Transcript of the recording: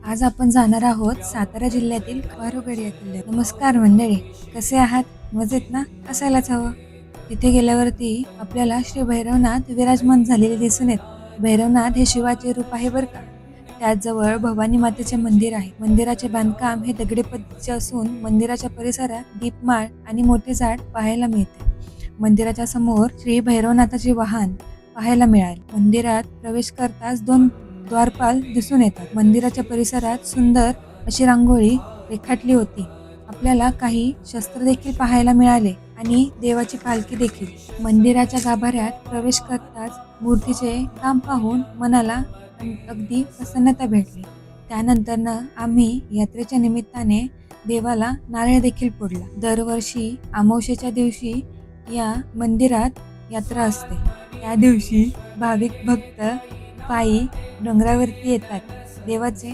आज आपण जाणार आहोत सातारा जिल्ह्यातील वारुगड या किल्ल्यात. नमस्कार मंडळी, कसे आहात? मजेत ना? असायलाच हवं. तिथे गेल्यावरती आपल्याला श्री भैरवनाथ विराजमान झालेले दिसून येत. भैरवनाथ हे शिवाचे रूप आहे बरं का. त्याचजवळ भवानी मातेचे मंदिर आहे. मंदिराचे बांधकाम हे दगडी पद्धतीचे असून मंदिराच्या परिसरात दीपमाळ आणि मोठे झाड पाहायला मिळते. मंदिराच्या समोर श्री भैरवनाथाचे वाहन पाहायला मिळाले. मंदिरात प्रवेश करताच 2 द्वारपाल दिसून येतात. मंदिराच्या परिसरात सुंदर अशी रांगोळी रेखाटली होती. आपल्याला काही शस्त्र देखील पाहायला मिळाले आणि देवाची पालखी देखील. मंदिराच्या गाभाऱ्यात प्रवेश करताच मूर्तीचे काम पाहून मनाला अगदी प्रसन्नता भेटली. त्यानंतर आम्ही यात्रेच्या निमित्ताने देवाला नारळ देखील फोडला. दरवर्षी अमावस्येच्या दिवशी या मंदिरात यात्रा असते. त्या दिवशी भाविक भक्त पायी डोंगरावरती येतात. देवाचे